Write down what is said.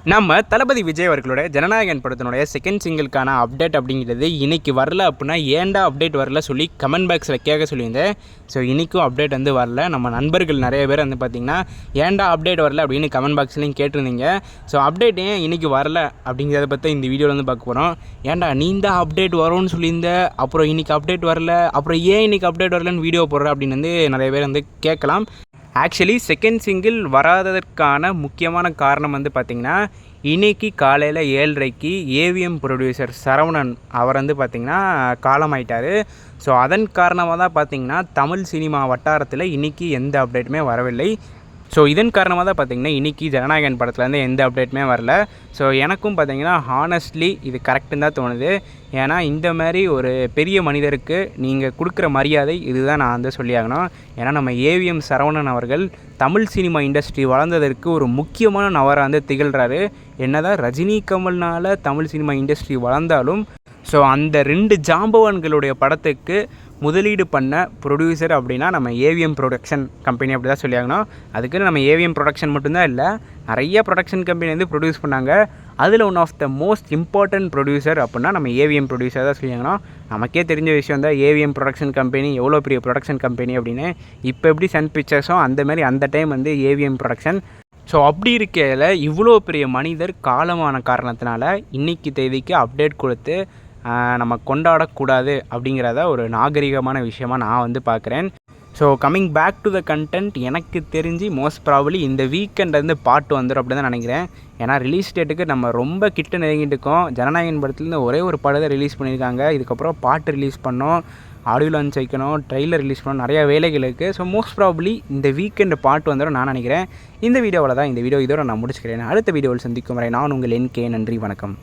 நம்ம தளபதி விஜய் அவர்களோட ஜனநாயகன் படத்தினுடைய செகண்ட் சிங்கிள்கான அப்டேட் அப்படிங்கிறது இன்றைக்கி வரல அப்படின்னா ஏன்டா அப்டேட் வரல சொல்லி கமெண்ட் பாக்ஸில் கேட்க சொல்லியிருந்தேன். ஸோ இன்றைக்கும் அப்டேட் வந்து வரல. நம்ம நண்பர்கள் நிறைய பேர் வந்து பார்த்திங்கன்னா ஏன்டா அப்டேட் வரல அப்படின்னு கமெண்ட் பாக்ஸ்லையும் கேட்டிருந்தீங்க. ஸோ அப்டேட் ஏன் இன்றைக்கி வரல அப்படிங்கிறத பற்றி இந்த வீடியோவில் வந்து பார்க்க போகிறோம். ஏன்டா நீ தான் அப்டேட் வரும்னு சொல்லியிருந்த, அப்புறம் இன்றைக்கி அப்டேட் வரல, அப்புறம் ஏன் இன்றைக்கி அப்டேட் வரலன்னு வீடியோ போடுற அப்படின்னு வந்து நிறைய பேர் வந்து கேட்கலாம். ஆக்சுவலி செகண்ட் சிங்கிள் வராததற்கான முக்கியமான காரணம் வந்து பார்த்திங்கன்னா இன்றைக்கி காலையில் 7:30க்கு ஏவிஎம் ப்ரொடியூசர் சரவணன் அவர் வந்து பார்த்திங்கன்னா காலமாயிட்டார். ஸோ அதன் காரணமாக தான் பார்த்திங்கன்னா தமிழ் சினிமா வட்டாரத்தில் இன்றைக்கி எந்த அப்டேட்டுமே வரவில்லை. ஸோ இதன் காரணமாக தான் பார்த்திங்கன்னா இன்றைக்கி ஜனநாயகன் படத்துலேருந்து எந்த அப்டேட்டுமே வரல. ஸோ எனக்கும் பார்த்திங்கன்னா ஹானஸ்ட்லி இது கரெக்டுன்னு தான் தோணுது. ஏன்னா இந்த மாதிரி ஒரு பெரிய மனிதருக்கு நீங்கள் கொடுக்குற மரியாதை இதுதான் நான் வந்து சொல்லியாகணும். ஏன்னா நம்ம ஏவிஎம் சரவணன் அவர்கள் தமிழ் சினிமா இண்டஸ்ட்ரி வளர்ந்ததற்கு ஒரு முக்கியமான நபராக வந்து திகழ்கிறாரு. என்னதான் ரஜினி கமல்னால் தமிழ் சினிமா இண்டஸ்ட்ரி வளர்ந்தாலும் ஸோ அந்த 2 ஜாம்பவான்களுடைய படத்துக்கு முதலீடு பண்ண ப்ரொடியூசர் அப்படின்னா நம்ம ஏவிஎம் ப்ரொடக்ஷன் கம்பெனி அப்படி தான் சொல்லியாகணும். அதுக்குன்னு நம்ம ஏவிஎம் ப்ரொடக்ஷன் மட்டும்தான் இல்லை, நிறைய ப்ரொடக்ஷன் கம்பெனி வந்து ப்ரொடியூஸ் பண்ணாங்க. அதில் one of the most important producer அப்படின்னா நம்ம ஏவிஎம் ப்ரொடியூசர் தான் சொல்லியாகணும். நமக்கே தெரிஞ்ச விஷயம் தான் ஏவிஎம் ப்ரொடக்ஷன் கம்பெனி எவ்வளோ பெரிய ப்ரொடக்ஷன் கம்பெனி அப்படின்னு. இப்போ எப்படி சன் பிக்சர்ஸோ அந்தமாதிரி அந்த டைம் வந்து ஏவிஎம் ப்ரொடக்ஷன். ஸோ அப்படி இருக்கையில் இவ்வளோ பெரிய மனிதர் காலமான காரணத்தினால இன்றைக்கி தேதிக்கு அப்டேட் கொடுத்து நம்ம கொண்டாடக்கூடாது அப்படிங்கிறத ஒரு நாகரிகமான விஷயமாக நான் வந்து பார்க்குறேன். So coming back to the content, எனக்கு தெரிஞ்சு மோஸ்ட் ப்ராபப்ளி இந்த வீக்கெண்ட்லேருந்து பாட்டு வந்துடும் அப்படி தான் நினைக்கிறேன். ஏன்னா ரிலீஸ் டேட்டுக்கு நம்ம ரொம்ப கிட்ட நெருங்கிட்டு இருக்கோம். ஜனநாயகன் படத்துலேருந்து ஒரே ஒரு படத்தை ரிலீஸ் பண்ணியிருக்காங்க. இதுக்கப்புறம் பாட்டு ரிலீஸ் பண்ணோம், ஆடியோ லான்ச் வைக்கணும், ட்ரெய்லர் ரிலீஸ் பண்ணணும், நிறையா வேலைகள் இருக்குது. ஸோ மோஸ்ட் ப்ராபப்ளி இந்த வீக்கெண்டு பாட்டு வந்துடும் நான் நினைக்கிறேன். இந்த வீடியோவில் தான் இந்த வீடியோ இதோட நான் முடிச்சுக்கிறேன். அடுத்த வீடியோவில் சந்திக்கும் வரை நான் உங்கள் NK. நன்றி, வணக்கம்.